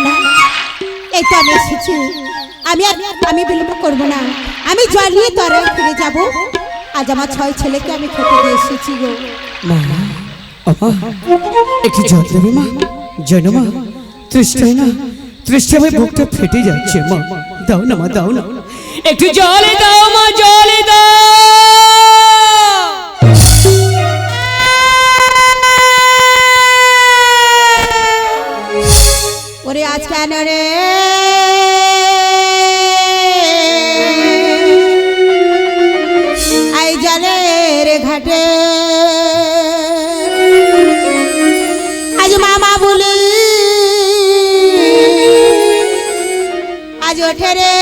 না এই তো আমি এসেছি আমি বিলম্ব করবো না আমি জল নিয়ে তরে ফিরে যাব আজ আমার 6 ছেলেকে আমি খেতে দিয়ে এসেছি গো মা একটু জল দেবে মা যেন মা তৃষ্ণায় বুকটা ফেটে যাচ্ছে মা দাও না মা দাও না একটু জলে দাও মা জলে দাও ওরে আজ কেন রে আই জলের ঘাটে আজ মামা বলি আজ ওঠে রে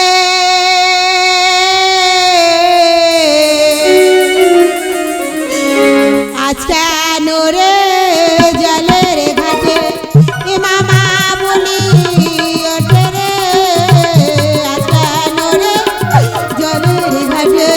আজ কেন রে জলের ঘাটে এ মামা বলি ওঠে রে আজ কেন রে জলের ঘাটে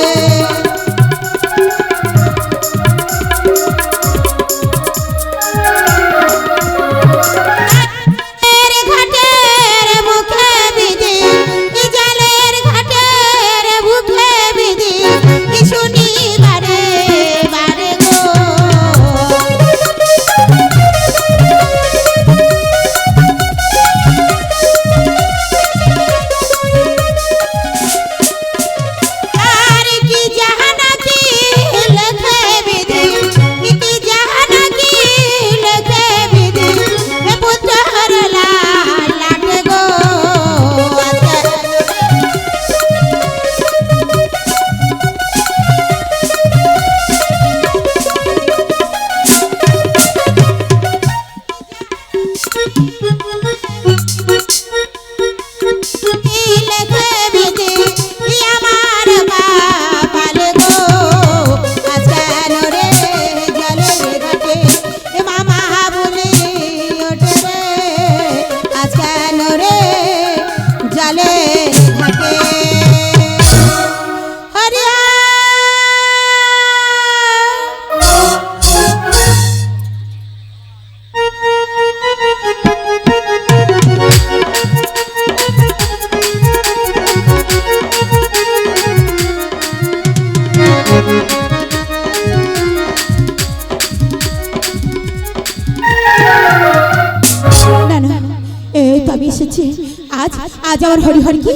আজ আমার হরি হরি কি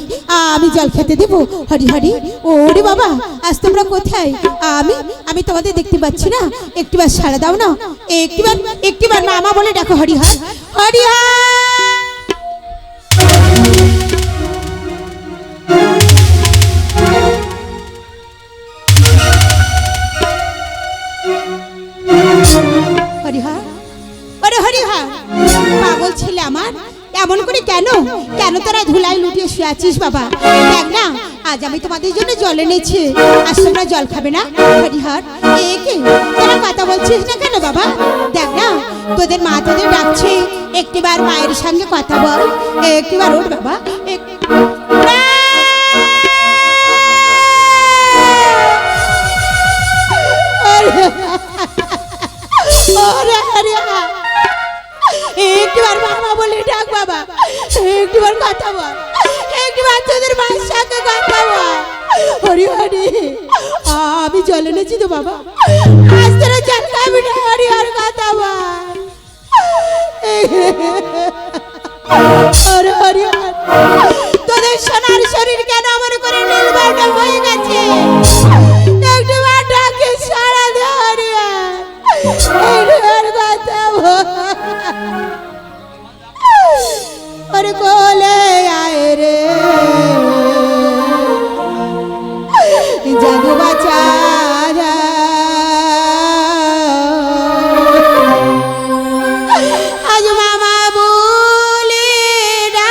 আমি জল খেতে দেবো হরি হরি ওরে বাবা আজ তোমরা কোথায় আমি তোমাদের দেখতে পাচ্ছি না একটিবার সাড়া দাও না একটিবার মামা বলে ডাকো হরি হর হরি হরি হর ওরে হরি হর পাগল ছেলে আমার এমন করে কেন তোরা ধুলাই লুটিয়ে শুয়ে আছিস বাবা দেখ না আজ আমি তোমাদের জন্য জল এনেছি আজ তোমরা জল খাবে না হরিহর একে তোরা কথা বলছিস না কেন বাবা দেখ না তোদের মা তোদের ডাকছে একটিবার মায়ের সঙ্গে কথা বল একটিবার ওঠ বাবা একটিবার মামা বলে ডাক বাবা একটিবার কথা বল একটিবার তোদের মায়ের সঙ্গে কথা বল হরি হরি আমি জল এনেছি তো বাবা আজ তোরা জল খাবি না হরি হর কথা বল হরি হরি তোদের সোনার শরীর কেন আমার করে নীলবর্ণ হয়ে গেছে একটিবার ডাকে সারা দে হরি হর কথা বল और कोले आए रे जग बचा आज मामा बोले ना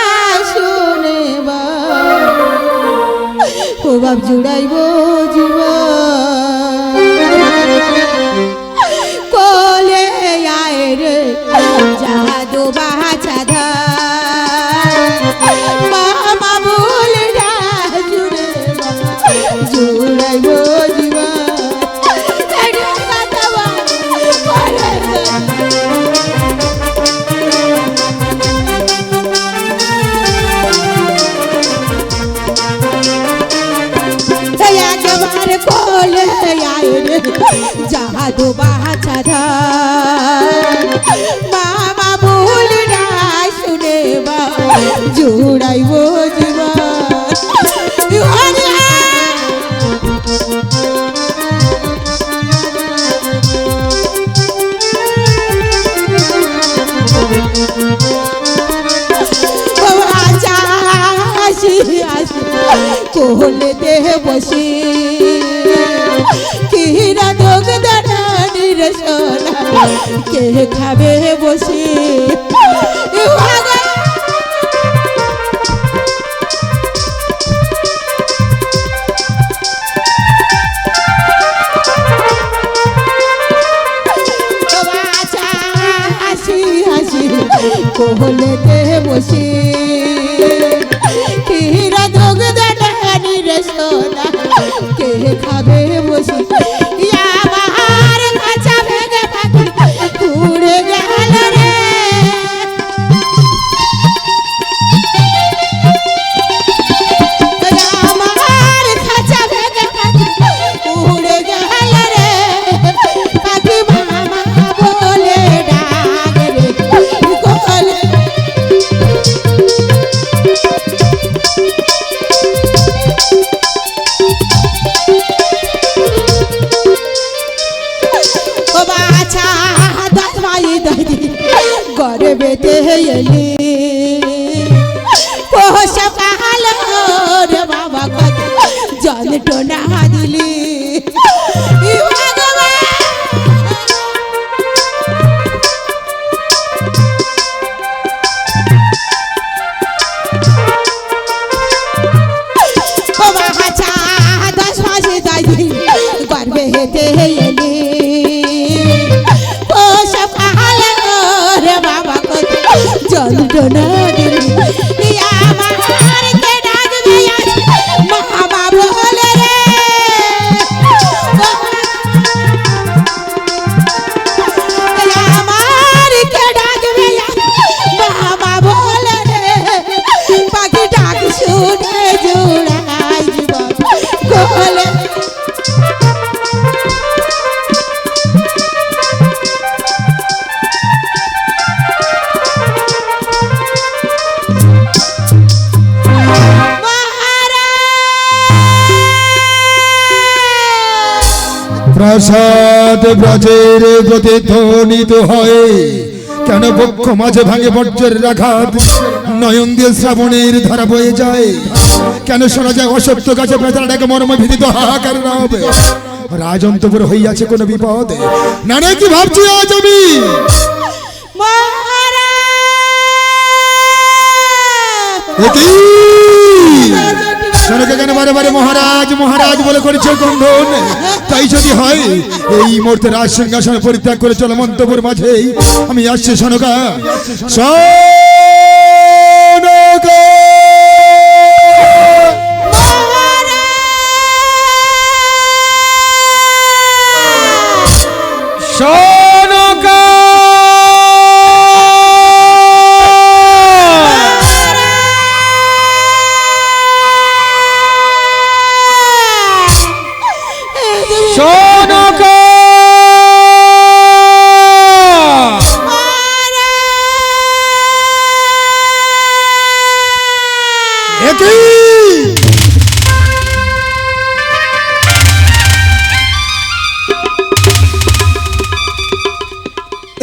सुने खूब अब जुड़ाइब कोले आए रे जादू बाचा জাদু বাছাধা মামা ভুল না শুনে বা জুড়াইব জীবন কোহলে দেহ বসে কিরা দোগ দানির সোনা কে খাবে বসে কোহলে দেহ বসে কিরা দোগ দানির সোনা কে খাবে বসে আমার কাঁচা ভেঙে পাখি উড়ে গেল রে আমার কাঁচা ভেঙে পাখি উড়ে গেল রে পাখি মামা বলে ডাক রে কোলে ঘরে বেঁধে এলি পোষা কাল রে বাবা কত জল টোনা দিলি দশ মাসে দাদি ঘরে বেঁধে এলি যন্ত্রণা দিলি আমার কে ডাকবে মামা বলে রে আমার কে ডাকবে মামা বলে রে পাখি ডাক শুনে জোড়াই জীবন কোলে প্রাসাদ ব্রজের গতি ধ্বনিত হয় কেন বক্ষ মাঝে ভাঙে বজ্রের আঘাত নয়ন দিয়ে শ্রাবণের ধারা বয়ে যায় কেন শোনা যায় অসত্য গাছে বেতার ডাকে মর্ম ভীতিত হাহাকার রব রাজন্তপুর হইয়াছে কোন বিপদ না রে কি ভাবছি আজ আমি শোনকে কেন বারে বারে মহারাজ মহারাজ বলে করেছে গন্ধন তাই যদি হয় এই মুহূর্তে রাজ সিংহাসন পরিত্যাগ করে চলো মন্তপুর মাঝে আমি আসছি শোনকা শোনকা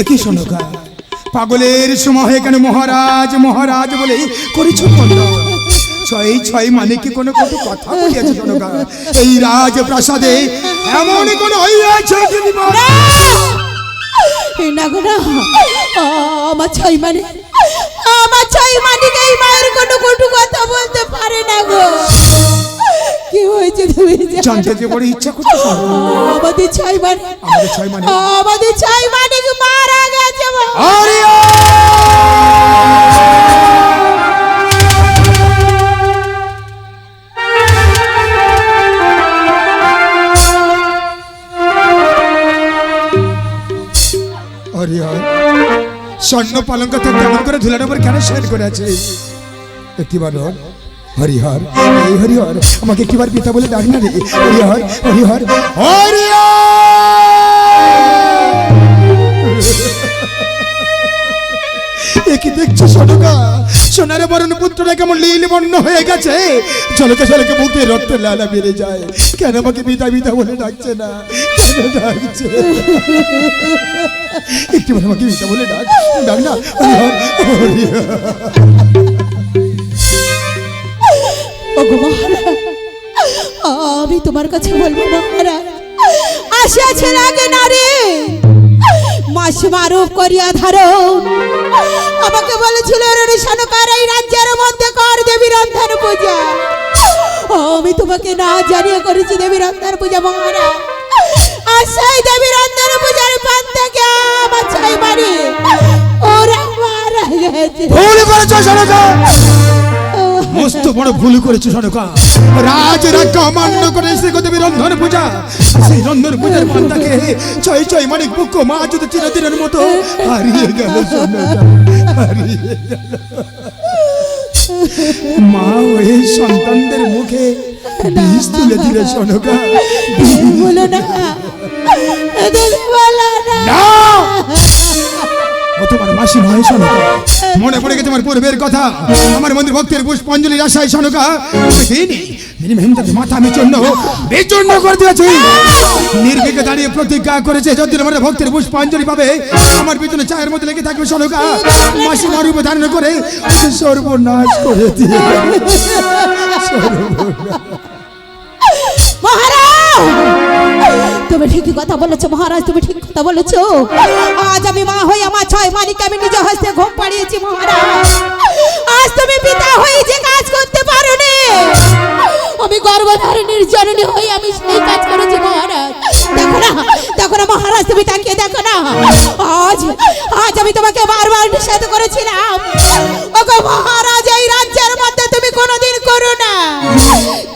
কি শোনকা পাগলের সময় কেন মহারাজ মহারাজ বলে করেছ ছয় ছয় মানে কি কোনো কত কথা বলিয়াছে শোনকা এই রাজ প্রাসাদে এমন কোন হইয়াছে না গো না আমার ছয় মানে এই মায়ের কোনো কটু কথা বলতে পারে না গো কি হয়েছে তুমি জানতে যে বড় ইচ্ছা করতে আমাদের ছয় মানে মারা গেছে স্বর্ণ পালঙ্ক তেমন করে ধুলার উপর কেন শয়ন করে আছে একটিবার হরিহর এই হরিহর আমাকে একটিবার পিতা বলে ডাক না রে হরিহর হরিহর হরিহর কি দেখছো সনকা? সোনার বরণ পুত্রটা কেমন লীল বর্ণ হয়ে গেছে। ঝলকে ঝলকে মুখে রক্ত লালা বেড়ে যায়। কেন আমাকে বিদা বিদা বলে ডাকছে না? কেন ডাকছে? একটু আমাকে বিদা বলে ডাক, ডাক না। ওগো মহারাজ, আমি তোমার কাছে বলবো মহারাজ, আসিয়াছে আগে নারী মাস মারুপ করিয়া ধরো। আমাকে বলেছিল রে সনকার এই রাজ্যের মধ্যে কর দেবীর অন্ধার পূজা। আমি তোমাকে না জানিয়ে করেছি দেবীর অন্ধার পূজা মহারাজ। আর সেই দেবীর অন্ধার পূজার পান থেকে আমার ছাই মারি ওরা মারা গেছে। ভুল করেছো সনকা, মস্ত বড় ভুল করেছো সনকা। রাজ রাজ্য অমান্য করে শ্রীদেবী রন্ধন পূজা, সেই রন্ধন পূজার পান্তাকে ছয় ছয় মানিক বুক মা যদি চিরদিনের মতো হারিয়ে গেল সনকা, হারিয়ে গেল। মা ওই সন্তানদের মুখে বিষ তুলে দিল সনকা। বলো না, বলো না। ও তোমার মাসি নয় সনকা, মনে পড়ে গেছে তোমার পূর্বের কথা। আমার মন্দির ভক্তের পুষ্পাঞ্জলির আশায় সনকা মাথা আমি চূর্ণ বিচূর্ণ করে দিয়েছি। নির্ভীকে দাঁড়িয়ে প্রতিজ্ঞা করেছে যদি আমার ভক্তের পুষ্পাঞ্জলি পাবে আমার পিছনে চায়ের মধ্যে লেগে থাকবে সনকা। মাসি মারুপ ধারণ করে সর্বনাশ করে দিয়ে মহারাজ, তুমি ঠিকই কথা বলেছো মহারাজ, তুমি ঠিক কথা বলেছো। আজ আমি মা হয়ে আমার ছয় মানিকে আমি নিজে হস্তে ঘুম পাড়িয়েছি মহারাজ। আজ তুমি পিতা হয়ে যে কাজ করতে পারোনি, আমি গর্ভধারিণীর জননী হয়ে আমি সেই কাজ করেছি মহারাজ। দেখো না, দেখো না মহারাজ, তুমি তাকিয়ে দেখো না। আজ আজ আমি তোমাকে বারবার নিষেধ করেছিলাম ওগো মহারাজ, এই রাজ্যের মধ্যে তুমি কোনোদিন করো না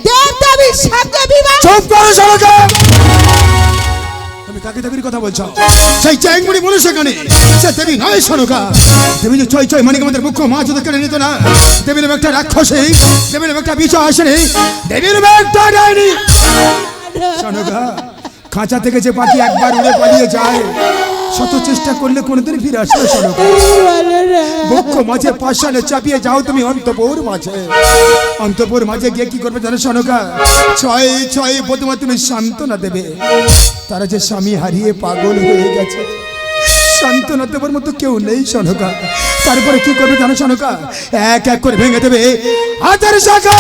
দেবদেবীর সঙ্গে বিবাহ। চুপ করো সনকা, তুমি কাকে দেবীর কথা বলছো? সেই চ্যাংমুড়ি বলে সেখানে সে দেবী নয় সনকা। দেবী যে ছয় ছয় মানিক আমাদের মুখ্য মা যদি কেড়ে নিত না, দেবীর একটা রাক্ষসী, দেবীর একটা বিষ আসেনি, দেবীর একটা ডাইনি সনকা। খাঁচা থেকে যে পাখি একবার উড়ে পালিয়ে যায়, শত চেষ্টা করলে কোনোদিন ফিরে আসে না সনকা। বক্ষ মাঝে পাষাণে চাপিয়ে যাও তুমি অন্তপুর মাঝে। অন্তপুর মাঝে গিয়ে কি করবে জানো সনকা? ছয় ছয় প্রথমে তুমি সান্ত্বনা দেবে তারা যে স্বামী হারিয়ে পাগল হয়ে গেছে। সান্ত্বনা দেবার মতো কেউ নেই সনকা। তারপরে কি করবে জানো সনকা? এক এক করে ভেঙে দেবে হাতের শাখা,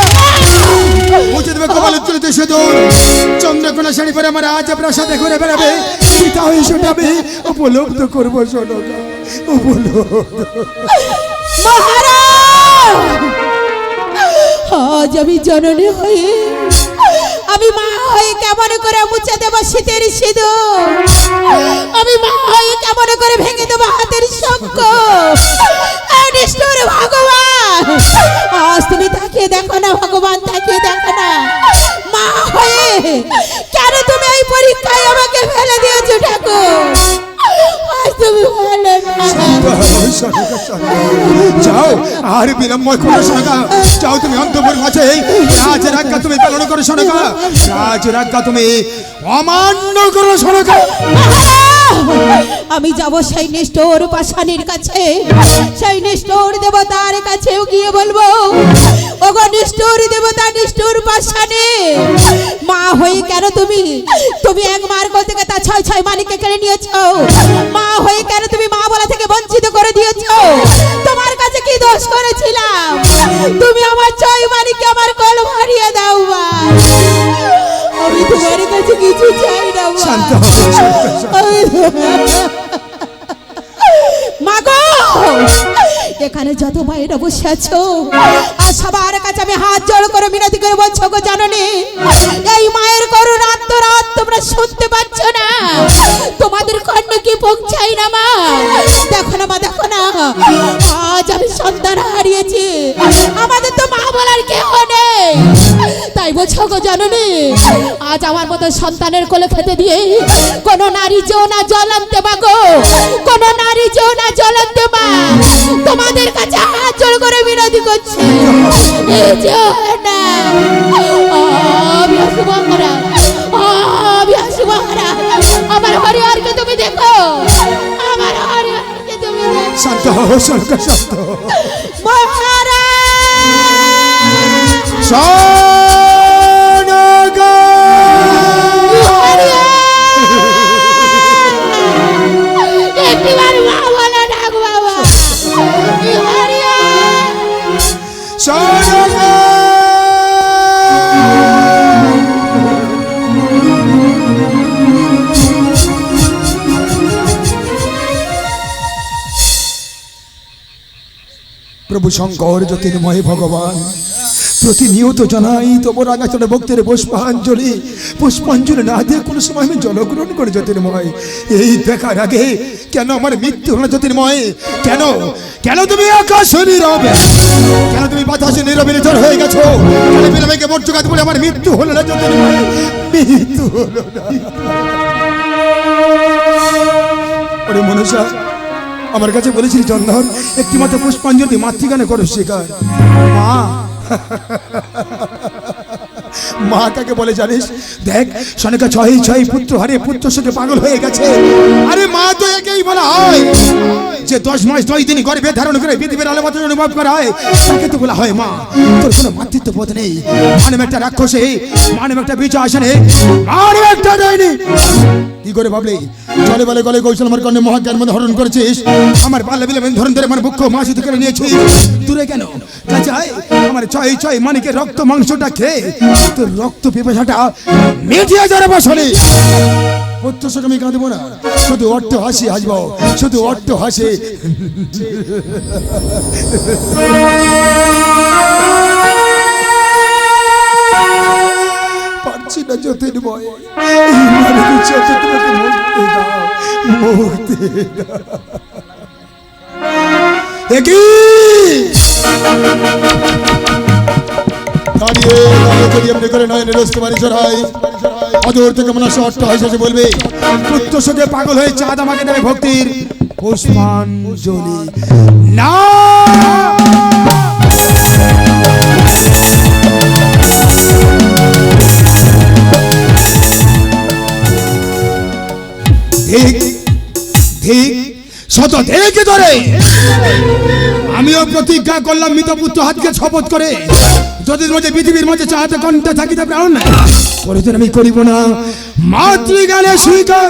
মুছে দেবে কপালের তুলিতে সেদুর। চন্দ্রকোনা শাড়ি পরে আমার আজ প্রাসাদে ঘুরে বেড়াবে, পিতা হয়ে শোনাবে উপলব্ধ করবো সনকা, উপলব্ধ। মহারাজ, আজ আমি জননী হয়ে আমি মা হয়ে কেমন করে মুছে দেবো শীতের সিঁদুর, আমি মা হয়ে কেমন করে ভেঙে দেবো হাতের শঙ্খ। নিষ্ঠুর ভগবান, আজ তুমি তাকিয়ে দেখো না ভগবান, তাকিয়ে দেখো না। মা হয়ে কেন তুমি এই পরীক্ষায় আমাকে ফেলে দিয়েছো ঠাকুর? আজ তুমি বলে না। যাও আর বিলম্ব করো সনকা, যাও তুমি অন্তপুর মাঝে রাজ রাজ্ঞা তুমি পালন করো সনকা। রাজ রাজ্ঞা তুমি অমান্য করো সনকা। আমি যাব সেই নিষ্ঠুর পাষাণীর কাছে, সেই নিষ্ঠুর দেবতার কাছে গিয়ে বলবো ওগো নিষ্ঠুর দেবতা, নিষ্ঠুর পাষাণী, মা হয়ে কেন তুমি তুমি এক মার কোল থেকে তা ছয় ছয় মানিককে কেড়ে নিয়েছো? মা হয়ে কেন তুমি মা বলা থেকে বঞ্চিত করে দিয়েছো? তোমার কাছে কি দোষ করেছিলাম? তুমি আমার ছয় মানিককে আমার কোল ভরিয়ে দাও মা, আমি তোমার কাছে কিছু চাই না মা। শান্ত হও, মাগো, এখানে যত মায়েরা বসে আছো আর সবার কাছে আমি হাত জোড় করে মিনতি করে বলছো গো জাননি, এই মায়ের করুণা আত্মরাত তোমরা শুনতে পাচ্ছ না? তোমাদের কর্ণে কি পৌঁছাই না মা? দেখো না মা, দেখো না, আজ আমি সন্তান হারিয়েছি, আমাদের তো মা বলার কেউ নেই। তাই বলছো গো জাননি, আজ আমার মতো সন্তানের কোলে খেতে দিয়ে কোনো নারী যেও না জল আনতে মাগো, কোনো নারী যেও না জল আনতে মা, তোমাদের কাছে হাত জোড় করে বিনতি করছি। এই যেও না, আমি আসবো মহারাজ, আমি আসবো মহারাজ, আমার হরিহরকে তুমি দেখো, আমার দাও স্বর্গ সত্য মহারাজ স্বর্গা একটিবার মা বলে ডাক বাবা স্বর্গা প্রভু শঙ্কর জ্যোতির্ময় ভগবান প্রতিনিয়ত জানাই তোমার আগাছাড়া ভক্তের পুষ্পাঞ্জলি না দিয়ে কোনো সময় আমি জলগ্রহণ করে জ্যোতির্ময় এই দেখার আগে কেন আমার মৃত্যু হলো জ্যোতির্ময় কেন কেন তুমি আকাশে নীরবে কেন তুমি বাতাসে নীরবে নিথর হয়ে গেছো কেন বিলম্বে মর্যাদা বলে আমার মৃত্যু হলো না জ্যোতির্ময় মৃত্যু হলো না ওরে মনুষ্য আমার কাছে বলেছিলি চন্দন একটি মাত্র পুষ্পাঞ্জলি মাতৃগানে করো শিকার মা মা কাকে বলে জানিস দেখ সনেকা ছয় ছয় পুত্র হারিয়ে পুত্র সাথে পাগল হয়ে গেছে আরে মা তো একেই বলা হয় যে 10 মাস 10 দিন গর্ভে ধারণ করে পৃথিবীর আলো বাতাস অনুভব করা হয় তাকে তো বলা হয় মা তোর কোনো মাতৃত্ব বোধ নেই মানব একটা রাক্ষসে মানব একটা বিচ আসনে মানব একটা দেয়নি কি করে ভাবলি চলে বলে গলে কৌশল আমার কর্ণে মহাজ্ঞান মধ্যে হরণ করেছিস আমার বাল্য বিলম্বে ধরন ধরে আমার বুক মাসি থেকে নিয়েছিস দূরে কেন কাজাই আমার ছয় ছয় মানিকের রক্ত মাংসটা খেয়ে তোর রক্ত পিপাসাটা মিটিয়ে যাবে বসলে পুত্র সঙ্গে আমি কাঁদবো না শুধু অট্ট হাসি হাসবো শুধু অট্ট হাসি পারছি না জ্যোতির্ময় মুক্তি দাও দাঁড়িয়ে যদি আপনি করে নয় নিরস্ত বাড়ি চড়াই অদূর থেকে মনে অট্ট হাসি বলবে পুত্র সঙ্গে পাগল হয়ে চাঁদ আমাকে দেবে ভক্তির পুষ্পাঞ্জলি না ঠিক ঠিক শত দেখে ধরে আমিও প্রতিজ্ঞা করলাম মৃতপুত্র হাতকে শপথ করে যদি রোজে পৃথিবীর মধ্যে চাহাতে কণ্ঠে থাকিতে প্রাণ পরিচয় আমি করিব না মাতৃগানে স্বীকার